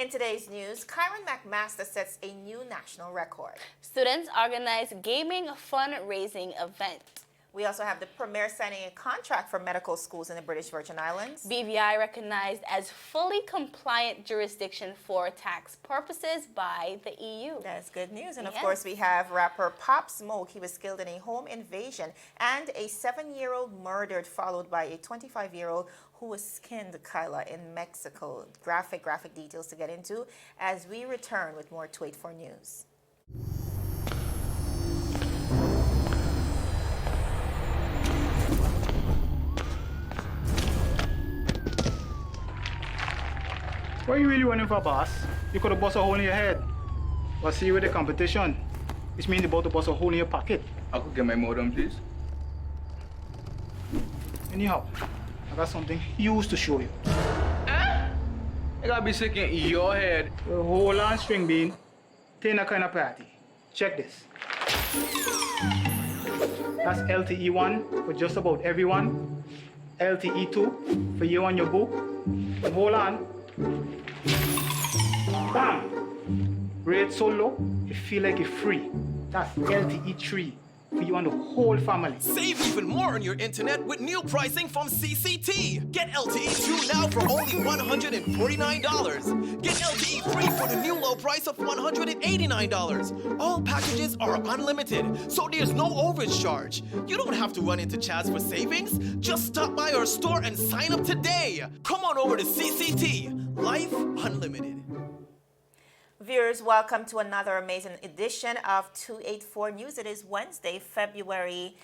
In today's news, Kyron McMaster sets a new national record. Students organize gaming fundraising event. We also have the Premier signing a contract for medical schools in the British Virgin Islands. BVI recognized as fully compliant jurisdiction for tax purposes by the EU. That's good news. And of Yes. course, we have rapper Pop Smoke. He was killed in a home invasion, and a 7-year-old murdered, followed by a 25-year-old who was skinned, Kyla, in Mexico. Graphic details to get into as we return with more 284 News. What you really running for, boss? You could have bust a hole in your head. But see with the competition, which means about to bust a hole in your pocket. I could get my modem, please. Anyhow, I got something huge to show you. I gotta be sick in your head. The whole on string bean, Tina kind of party. Check this. That's LTE1 for just about everyone. LTE2 for you and your boo. And hold on. Bam! Rate so low, you feel like you're free. That's LTE3 for you and the whole family. Save even more on your internet with new pricing from CCT. Get LTE 2 now for only $149. Get LTE 3 for the new low price of $189. All packages are unlimited, so there's no overage charge. You don't have to run into Chaz for savings. Just stop by our store and sign up today. Come on over to CCT. Life Unlimited. Viewers, welcome to another amazing edition of 284 News. It is Wednesday, February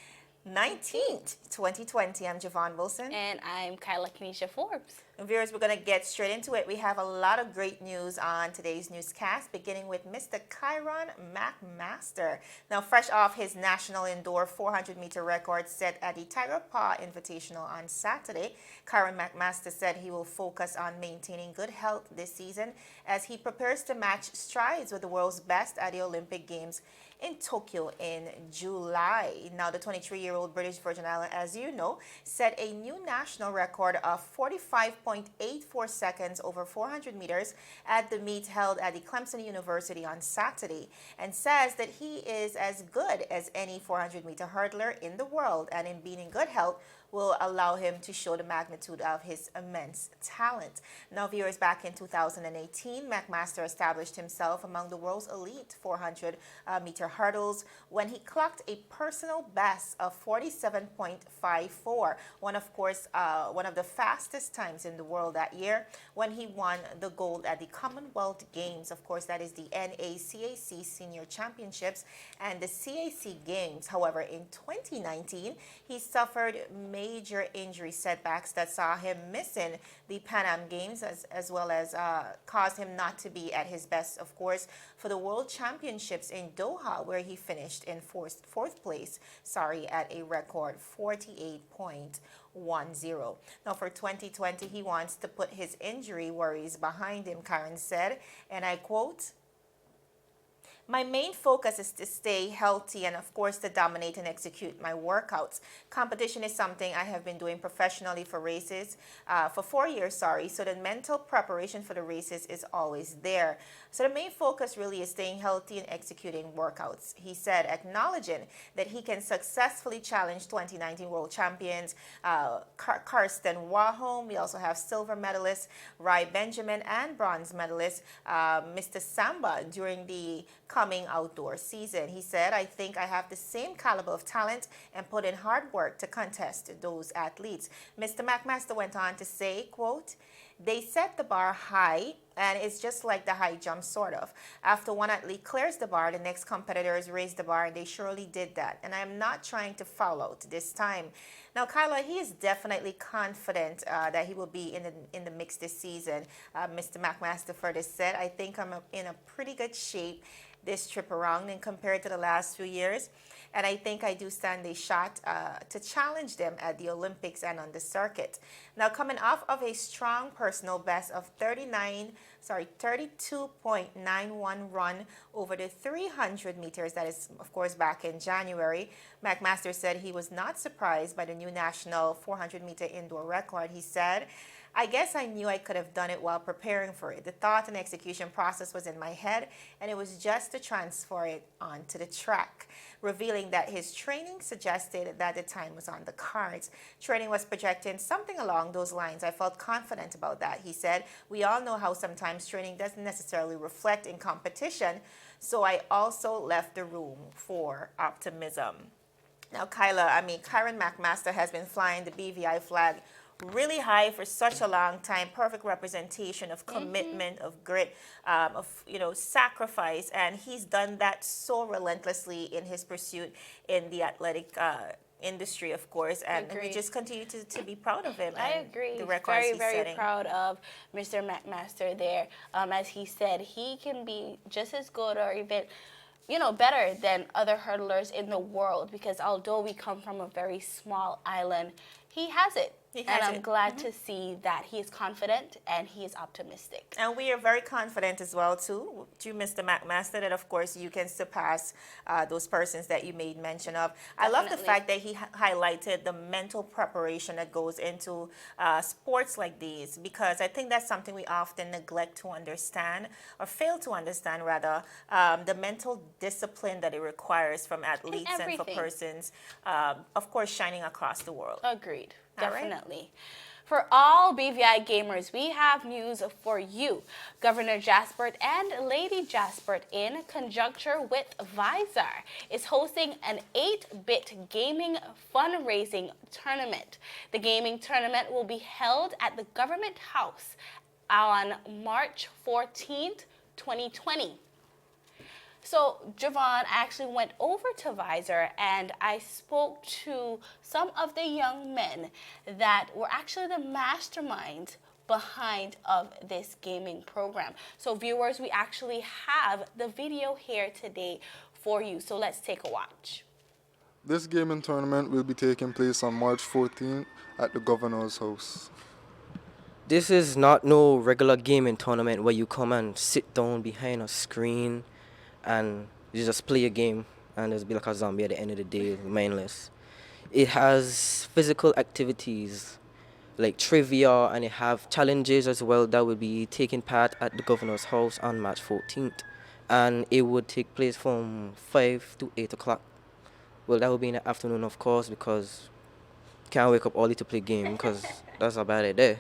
19th, 2020. I'm Javon Wilson. And I'm Kyla Kenesha Forbes. And viewers, we're going to get straight into it. We have a lot of great news on today's newscast, beginning with Mr. Kyron McMaster. Now, fresh off his national indoor 400-meter record set at the Tiger Paw Invitational on Saturday, Kyron McMaster said he will focus on maintaining good health this season as he prepares to match strides with the world's best at the Olympic Games in Tokyo in July. Now, the 23-year-old British Virgin Islands, as you know, set a new national record of 45.84 seconds over 400 meters at the meet held at the Clemson University on Saturday, and says that he is as good as any 400-meter hurdler in the world, and in being in good health will allow him to show the magnitude of his immense talent. Now, viewers, back in 2018, McMaster established himself among the world's elite 400-meter hurdles when he clocked a personal best of 47.54, one of the fastest times in the world that year when he won the gold at the Commonwealth Games. Of course, that is the NACAC Senior Championships and the CAC Games. However, in 2019, he suffered major injury setbacks that saw him missing the Pan Am Games as well as caused him not to be at his best, of course, for the World Championships in Doha, where he finished in fourth place, at a record 48.10. Now, for 2020, he wants to put his injury worries behind him, Kyron said, and I quote, "My main focus is to stay healthy and, of course, to dominate and execute my workouts. Competition is something I have been doing professionally for races for 4 years, so the mental preparation for the races is always there. So the main focus really is staying healthy and executing workouts," he said, acknowledging that he can successfully challenge 2019 world champions Karsten Warholm. We also have silver medalist Rai Benjamin and bronze medalist Mr. Samba during the coming outdoor season. He said, "I think I have the same caliber of talent and put in hard work to contest those athletes." Mr. McMaster went on to say, quote, "They set the bar high, and it's just like the high jump, sort of. After one athlete clears the bar, the next competitors raise the bar, and they surely did that. And I am not trying to foul out this time." Now, Kyla, he is definitely confident that he will be in the mix this season. Mr. McMaster further said, "I think I'm in a pretty good shape this trip around and compared to the last few years. And I think I do stand a shot to challenge them at the Olympics and on the circuit." Now, coming off of a strong personal best of 39 32.91 run over the 300 meters. That is, of course, back in January. McMaster said he was not surprised by the new national 400-meter indoor record. He said, I guess I knew I could have done it while preparing for it. The thought and execution process was in my head, and it was just to transfer it onto the track, revealing that his training suggested that the time was on the cards. Training was projecting something along those lines. I felt confident about that, he said. We all know how sometimes training doesn't necessarily reflect in competition, so I also left the room for optimism. Now, Kyron McMaster has been flying the BVI flag really high for such a long time. Perfect representation of commitment, of grit, of sacrifice, and he's done that so relentlessly in his pursuit in the athletic industry, of course, and we just continue to be proud of him. I and agree. The records very, he's very setting. proud of Mr. McMaster there. As he said, he can be just as good or even better than other hurdlers in the world, because although we come from a very small island, he has it. And I'm glad to see that he is confident and he is optimistic. And we are very confident as well, too, to Mr. McMaster, that, of course, you can surpass those persons that you made mention of. I love the fact that he highlighted the mental preparation that goes into sports like these, because I think that's something we often neglect to understand, or fail to understand, rather, the mental discipline that it requires from athletes and for persons, of course, shining across the world. Agreed. All right. Definitely. For all BVI gamers, we have news for you. Governor Jaspert and Lady Jaspert, in conjunction with Visor, is hosting an 8-bit gaming fundraising tournament. The gaming tournament will be held at the Government House on March 14th, 2020. So, Javon, I actually went over to Visor and I spoke to some of the young men that were actually the masterminds behind of this gaming program. So, viewers, we actually have the video here today for you. So, let's take a watch. This gaming tournament will be taking place on March 14th at the Governor's House. This is not no regular gaming tournament where you come and sit down behind a screen and you just play a game and just be like a zombie at the end of the day, mindless. It has physical activities like trivia, and it have challenges as well that will be taking part at the Governor's House on March 14th. And it would take place from 5 to 8 o'clock. Well, that will be in the afternoon, of course, because you can't wake up early to play game, because that's a bad idea.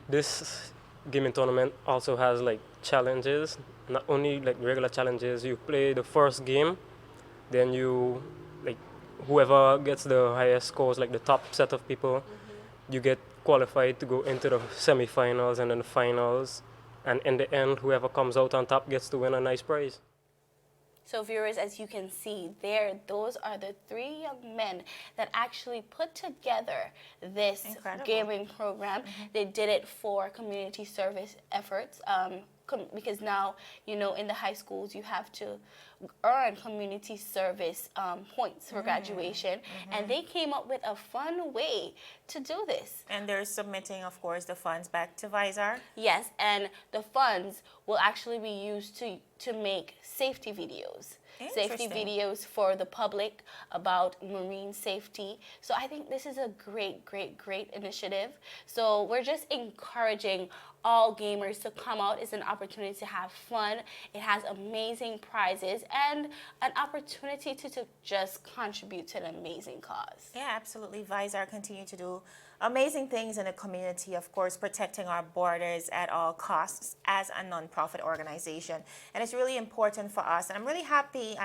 This gaming tournament also has like challenges, not only like regular challenges. You play the first game, then you whoever gets the highest scores, like the top set of people, you get qualified to go into the semi-finals and then the finals, and in the end, whoever comes out on top gets to win a nice prize. So, viewers, as you can see there, those are the 3 young men that actually put together this gaming program. They did it for community service efforts, because now, in the high schools, you have to earn community service points for graduation. And they came up with a fun way to do this. And they're submitting, of course, the funds back to Visor. Yes, and the funds will actually be used to make safety videos. Safety videos for the public about marine safety. So I think this is a great, great, great initiative. So we're just encouraging all gamers to come out. It's an opportunity to have fun. It has amazing prizes and an opportunity to just contribute to an amazing cause. Yeah, absolutely. Visor continue to do amazing things in the community, of course, protecting our borders at all costs as a nonprofit organization. And it's really important for us. And I'm really happy.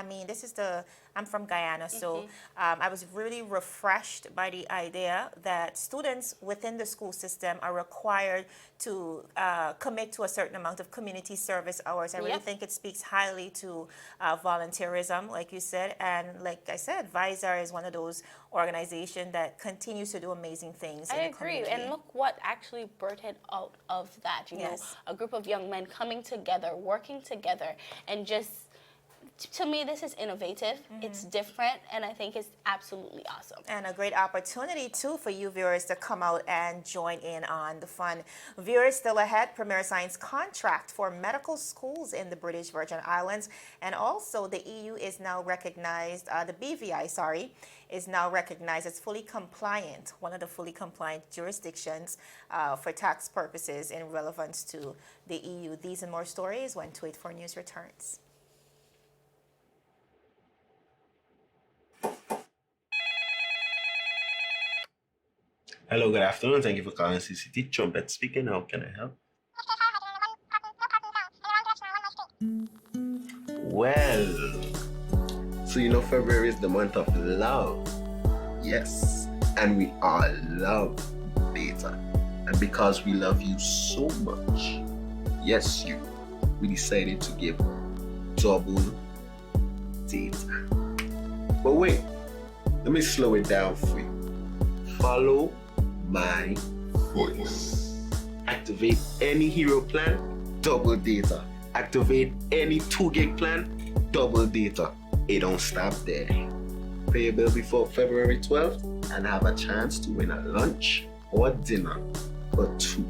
I'm from Guyana, so I was really refreshed by the idea that students within the school system are required to commit to a certain amount of community service hours. I really think it speaks highly to volunteerism, like you said. And like I said, Visor is one of those organizations that continues to do amazing things in the community. And look what actually birthed out of that. A group of young men coming together, working together, and just to me, this is innovative. It's different, and I think it's absolutely awesome. And a great opportunity, too, for you viewers to come out and join in on the fun. Viewers, still ahead, Premier signs contract for medical schools in the British Virgin Islands. And also, the EU is now recognized, the BVI, sorry, is now recognized as fully compliant, one of the fully compliant jurisdictions for tax purposes in relevance to the EU. These and more stories when 284 News returns. Hello, good afternoon. Thank you for calling CCT. Trumpet speaking. How can I help? Well, so you know February is the month of love. Yes, and we all love data. And because we love you so much, yes, we decided to give double data. But wait, let me slow it down for you. Follow my voice. Activate any hero plan, double data. Activate any 2 gig plan, double data. It don't stop there. Pay your bill before February 12th and have a chance to win a lunch or dinner for 2.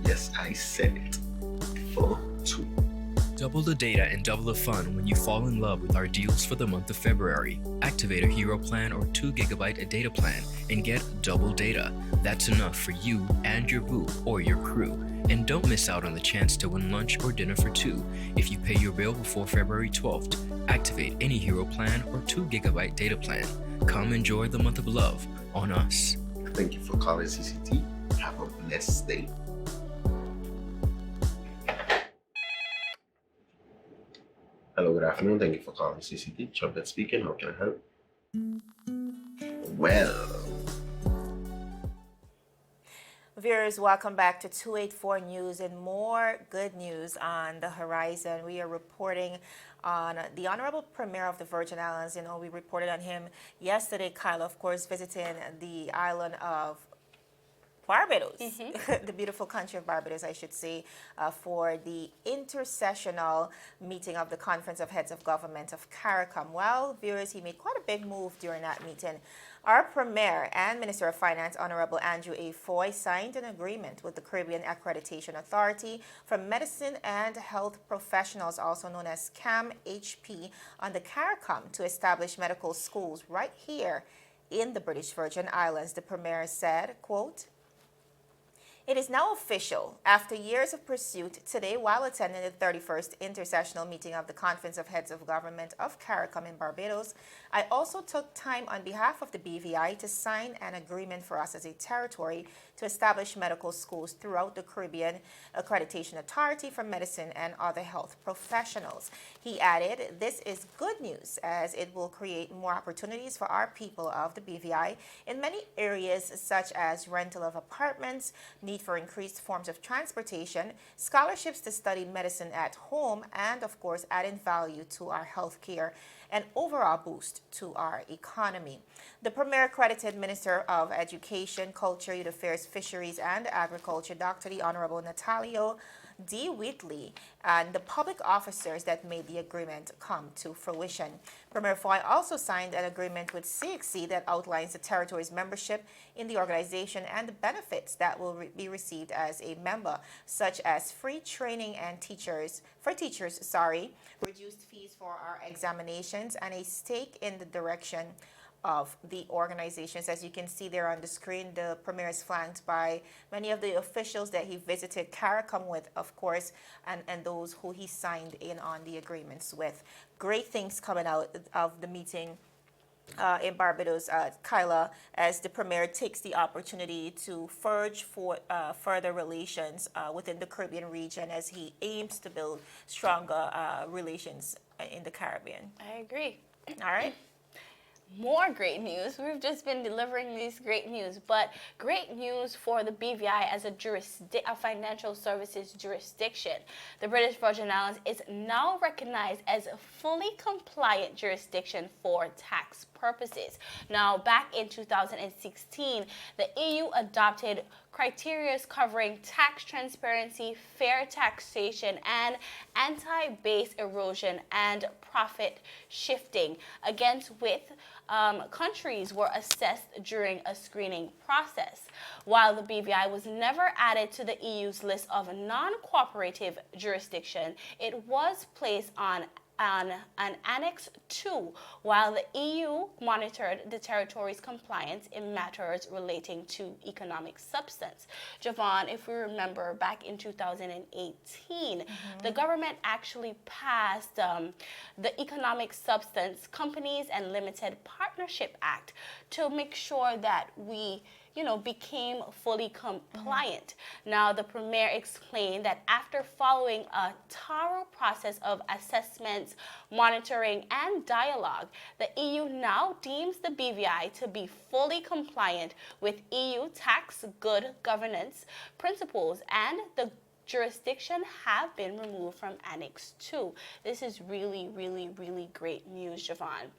Yes, I said it. For 2. Double the data and double the fun when you fall in love with our deals for the month of February. Activate a hero plan or 2 gigabyte data plan and get double data. That's enough for you and your boo or your crew. And don't miss out on the chance to win lunch or dinner for 2 if you pay your bill before February 12th. Activate any hero plan or 2 gigabyte data plan. Come enjoy the month of love on us. Thank you for calling CCT. Have a blessed day. Hello, good afternoon. Thank you for calling CCT. Trumpet speaking. How can I help? Well, Viewers, welcome back to 284 News and more good news on the horizon. We are reporting on the Honorable Premier of the Virgin Islands. You know, we reported on him yesterday, Kyle, of course, visiting the island of Barbados, the beautiful country of Barbados, I should say, for the intersessional meeting of the Conference of Heads of Government of CARICOM. Well, viewers, he made quite a big move during that meeting. Our Premier and Minister of Finance, Honorable Andrew A. Foy, signed an agreement with the Caribbean Accreditation Authority for Medicine and Health Professionals, also known as CAMHP, on the CARICOM to establish medical schools right here in the British Virgin Islands. The Premier said, quote, "It is now official. After years of pursuit, today, while attending the 31st Intersessional Meeting of the Conference of Heads of Government of CARICOM in Barbados, I also took time on behalf of the BVI to sign an agreement for us as a territory to establish medical schools throughout the Caribbean Accreditation Authority for Medicine and other health professionals." He added, "This is good news as it will create more opportunities for our people of the BVI in many areas such as rental of apartments, need for increased forms of transportation, scholarships to study medicine at home, and of course adding value to our healthcare and overall boost to our economy." The Premier accredited Minister of Education, Culture, Youth Affairs, Fisheries and Agriculture, Dr. the Honorable Natalio D. Wheatley, and the public officers that made the agreement come to fruition. Premier Foy also signed an agreement with CXC that outlines the territory's membership in the organization and the benefits that will be received as a member, such as free training and teachers, reduced fees for our examinations, and a stake in the direction of the organizations. As you can see there on the screen, the Premier is flanked by many of the officials that he visited CARICOM with, of course, and those who he signed in on the agreements with. Great things coming out of the meeting in Barbados, Kyla, as the Premier takes the opportunity to forge for further relations within the Caribbean region as he aims to build stronger relations in the Caribbean. I agree. All right. more great news. We've just been delivering these great news, but great news for the BVI as a financial services jurisdiction. The British Virgin Islands is now recognized as a fully compliant jurisdiction for tax purposes. Now, back in 2016, the EU adopted criteria covering tax transparency, fair taxation, and anti-base erosion and profit shifting, against which countries were assessed during a screening process. While the BVI was never added to the EU's list of non-cooperative jurisdiction, it was placed on an Annex 2, while the EU monitored the territory's compliance in matters relating to economic substance. Javon, if we remember back in 2018, the government actually passed the Economic Substance Companies and Limited Partnership Act to make sure that we became fully compliant. Now, the Premier explained that after following a thorough process of assessments, monitoring, and dialogue, the EU now deems the BVI to be fully compliant with EU tax good governance principles, and the jurisdiction have been removed from Annex 2. This is really, really, really great news, Javon.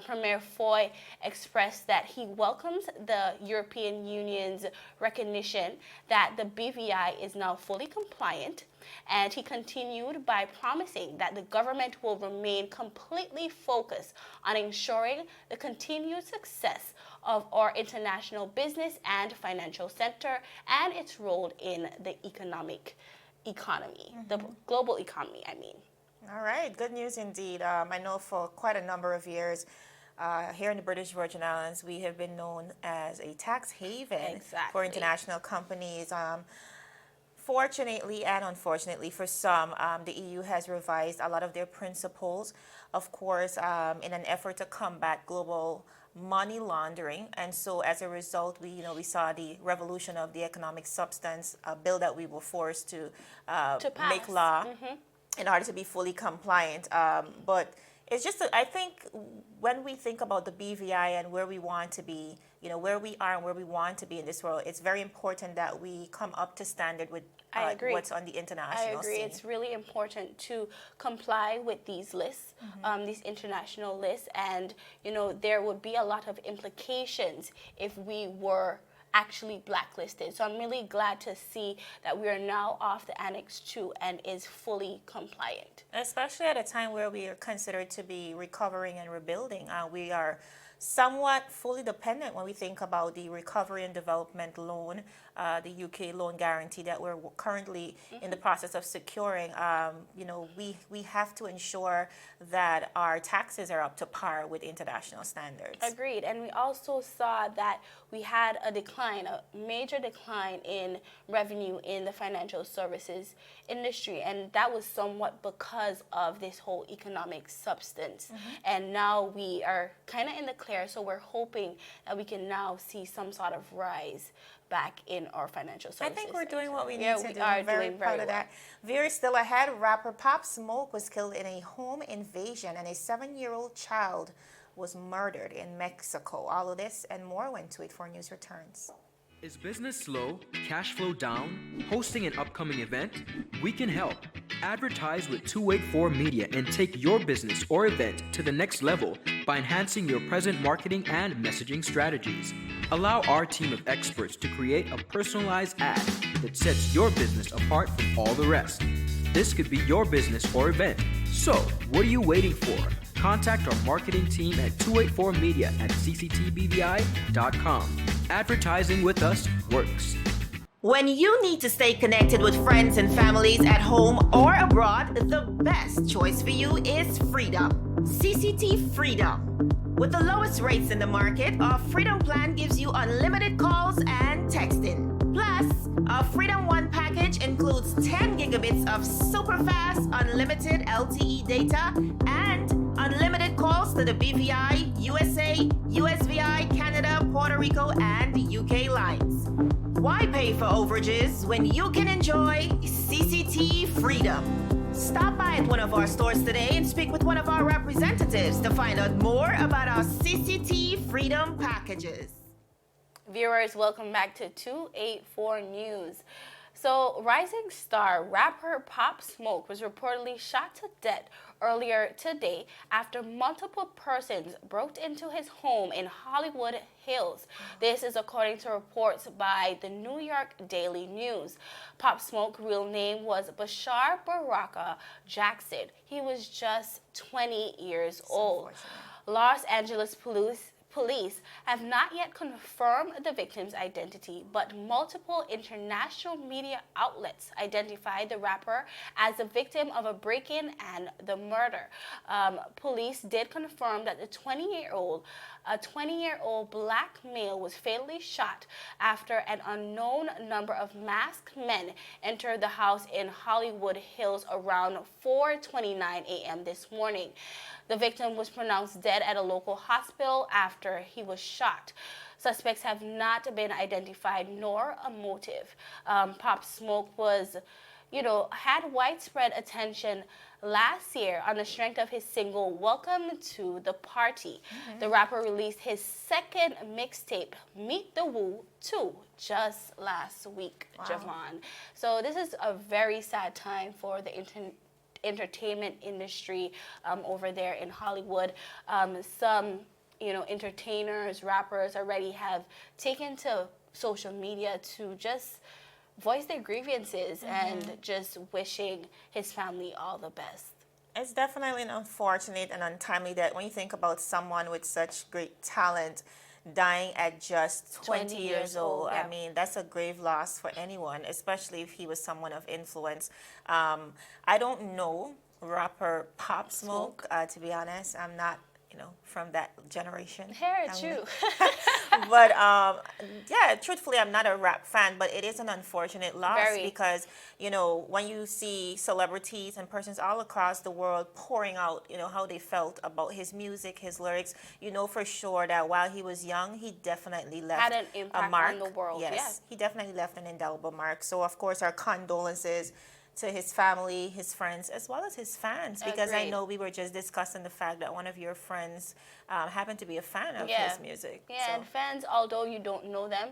Premier Foy expressed that he welcomes the European Union's recognition that the BVI is now fully compliant, and he continued by promising that the government will remain completely focused on ensuring the continued success of our international business and financial center and its role in the economy, the global economy, I mean. All right, good news indeed. I know for quite a number of years here in the British Virgin Islands, we have been known as a tax haven for international companies. Fortunately and unfortunately for some, the EU has revised a lot of their principles, of course, in an effort to combat global money laundering. And so as a result, we saw the revolution of the economic substance bill that we were forced to make law in order to be fully compliant. But it's just, I think when we think about the BVI and where we want to be, where we are and where we want to be in this world, it's very important that we come up to standard with what's on the international scene. scene. It's really important to comply with these lists, these international lists, and there would be a lot of implications if we were actually blacklisted. So I'm really glad to see that we are now off the Annex 2 and is fully compliant. Especially at a time where we are considered to be recovering and rebuilding. We are somewhat fully dependent when we think about the recovery and development loan, the UK loan guarantee that we're currently in the process of securing. We have to ensure that our taxes are up to par with international standards. Agreed. And we also saw that we had a major decline in revenue in the financial services industry, and that was somewhat because of this whole economic substance. And now we are kind of in the clear, so we're hoping that we can now see some sort of rise back in our financial services. I think we're doing what we need to do. We are I'm very doing proud very of well. that. Very still ahead, rapper Pop Smoke was killed in a home invasion, and a 7-year-old child was murdered in Mexico. All of this and more when 284 News returns. Is business slow? Cash flow down? Hosting an upcoming event? We can help. Advertise with 284 Media and take your business or event to the next level by enhancing your present marketing and messaging strategies. Allow our team of experts to create a personalized ad that sets your business apart from all the rest. This could be your business or event. So, what are you waiting for? Contact our marketing team at 284media@cctbvi.com. Advertising with us works. When you need to stay connected with friends and families at home or abroad, the best choice for you is Freedom. CCT Freedom. With the lowest rates in the market, our Freedom plan gives you unlimited calls and texting. Plus, our Freedom One package includes 10 gigabits of super fast unlimited LTE data and unlimited calls to the BVI, USA, USVI, Canada, Puerto Rico, and UK lines. Why pay for overages when you can enjoy CCT Freedom? Stop by at one of our stores today and speak with one of our representatives to find out more about our CCT Freedom packages. Viewers, welcome back to 284 News. So, rising star rapper Pop Smoke was reportedly shot to death earlier today after multiple persons broke into his home in Hollywood Hills. This is according to reports by the New York Daily News. Pop Smoke's real name was Bashar Baraka Jackson. He was just 20 years old. Los Angeles Police have not yet confirmed the victim's identity, but multiple international media outlets identified the rapper as the victim of a break-in and the murder. Police did confirm that a 20-year-old black male was fatally shot after an unknown number of masked men entered the house in Hollywood Hills around 4:29 a.m. this morning. The victim was pronounced dead at a local hospital after he was shot. Suspects have not been identified nor a motive. Pop Smoke had widespread attention last year on the strength of his single Welcome to the Party. The rapper released his second mixtape, Meet the Woo 2, just last week, Javon. So this is a very sad time for the entertainment industry over there in Hollywood. Some entertainers, rappers already have taken to social media to just voice their grievances and just wishing his family all the best. It's definitely an unfortunate and untimely death when you think about someone with such great talent dying at just 20 years old. Yeah. I mean, that's a grave loss for anyone, especially if he was someone of influence. I don't know rapper Pop Smoke, to be honest. I'm not, from that generation. True. But yeah, truthfully, I'm not a rap fan, but it is an unfortunate loss because, when you see celebrities and persons all across the world pouring out, how they felt about his music, his lyrics, for sure that while he was young, he definitely left Had an impact a mark on the world. Yes, he definitely left an indelible mark. So, of course, our condolences to his family, his friends, as well as his fans, because I know we were just discussing the fact that one of your friends happened to be a fan of his music. Yeah, and fans, although you don't know them,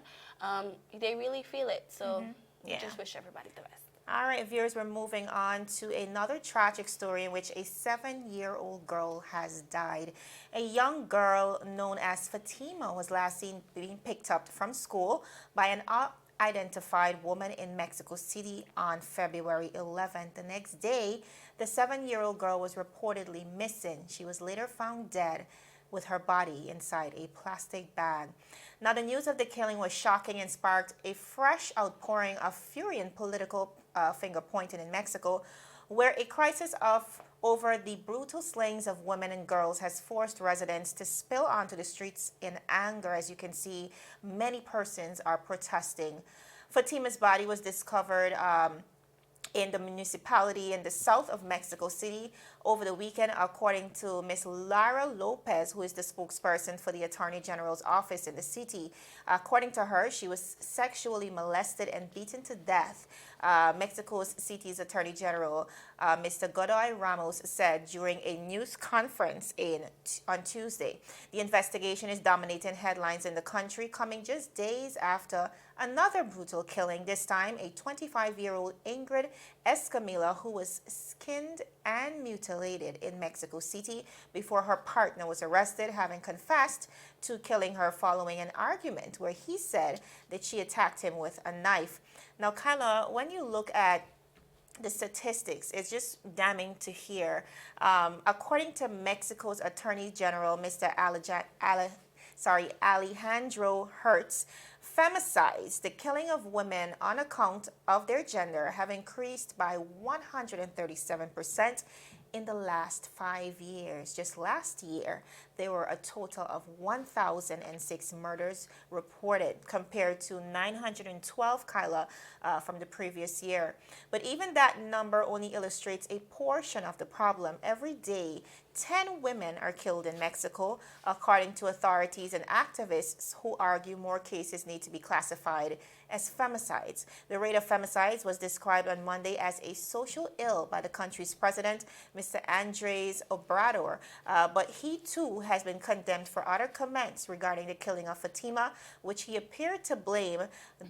they really feel it. So we just wish everybody the best. All right, viewers, we're moving on to another tragic story in which a 7-year-old girl has died. A young girl known as Fatima was last seen being picked up from school by an identified woman in Mexico City on February 11th. The next day, the 7-year-old girl was reportedly missing. She was later found dead with her body inside a plastic bag. Now, the news of the killing was shocking and sparked a fresh outpouring of fury and political finger-pointing in Mexico, where a crisis over the brutal slayings of women and girls has forced residents to spill onto the streets in anger. As you can see, many persons are protesting. Fatima's body was discovered in the municipality in the south of Mexico City over the weekend, according to Ms. Lara Lopez, who is the spokesperson for the Attorney General's office in the city. According to her, she was sexually molested and beaten to death. Mexico City's Attorney General, Mr. Godoy Ramos, said during a news conference on Tuesday. The investigation is dominating headlines in the country, coming just days after another brutal killing, this time a 25-year-old Ingrid Escamilla, who was skinned and mutilated in Mexico City before her partner was arrested, having confessed to killing her following an argument where he said that she attacked him with a knife. Now, Kyla, when you look at the statistics, it's just damning to hear. According to Mexico's Attorney General, Mr. Alejandro Hertz, femicides, the killing of women on account of their gender, have increased by 137% in the last 5 years. Just last year, there were a total of 1,006 murders reported, compared to 912, Kyla, from the previous year. But even that number only illustrates a portion of the problem. Every day, 10 women are killed in Mexico, according to authorities and activists who argue more cases need to be classified as femicides. The rate of femicides was described on Monday as a social ill by the country's president, Mr. Andrés Obrador, but he too has been condemned for other comments regarding the killing of Fatima, which he appeared to blame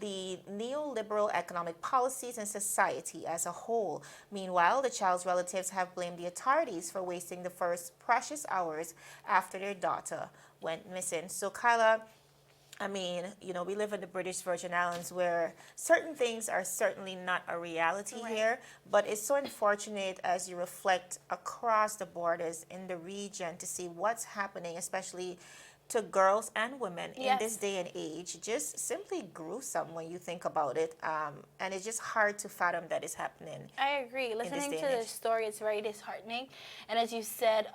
the neoliberal economic policies and society as a whole. Meanwhile, the child's relatives have blamed the authorities for wasting the first precious hours after their daughter went missing. So, Kyla, I mean, you know, we live in the British Virgin Islands where certain things are certainly not a reality here, but it's so unfortunate as you reflect across the borders in the region to see what's happening, especially to girls and women in this day and age. Just simply gruesome when you think about it, and it's just hard to fathom that it's happening. I agree. Listening to this story, it's very disheartening. And as you said,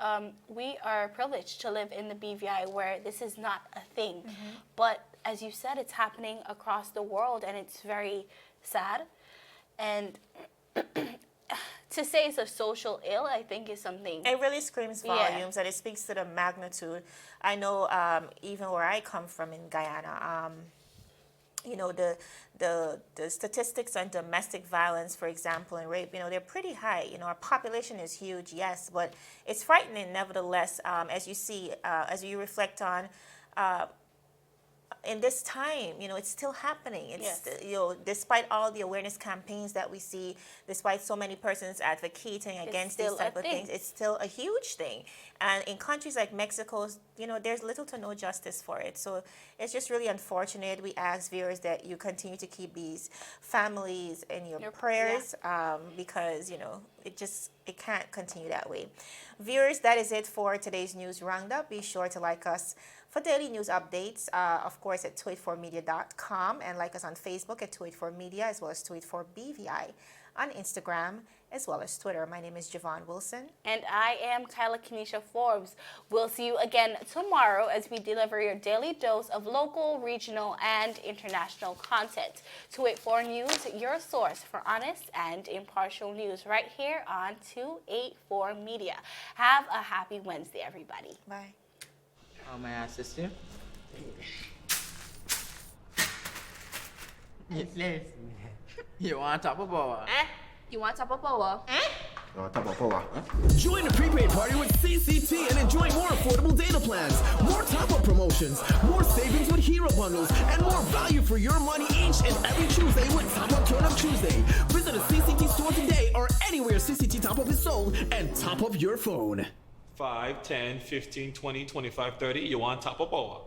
we are privileged to live in the BVI where this is not a thing. But as you said, it's happening across the world, and it's very sad. And to say it's a social ill, I think is something. It really screams volumes, and it speaks to the magnitude. I know even where I come from in Guyana, you know, the statistics on domestic violence, for example, and rape, you know, they're pretty high. You know, our population is huge, yes, but it's frightening nevertheless, as you see, as you reflect on, in this time, you know, it's still happening. It's, you know, despite all the awareness campaigns that we see, despite so many persons advocating against these type of things, it's still a huge thing. And in countries like Mexico, you know, there's little to no justice for it. So it's just really unfortunate. We ask viewers that you continue to keep these families in your prayers, because, you know, it can't continue that way. Viewers, that is it for today's news roundup. Be sure to like us for daily news updates, of course, at 284media.com, and like us on Facebook at 284media, as well as 284BVI on Instagram, as well as Twitter. My name is Javon Wilson. And I am Kyla Kenesha Forbes. We'll see you again tomorrow as we deliver your daily dose of local, regional, and international content. 284 News, your source for honest and impartial news, right here on 284 Media. Have a happy Wednesday, everybody. Bye. How may I assist you? Yes. You want top of power? You want top of power? Join the prepaid party with CCT and enjoy more affordable data plans, more top-up promotions, more savings with hero bundles, and more value for your money each and every Tuesday with Top Up Turn Up Tuesday. Visit a CCT store today or anywhere CCT Top Up is sold and top up your phone. 5, 10, 15, 20, 25, 30. You want top of power?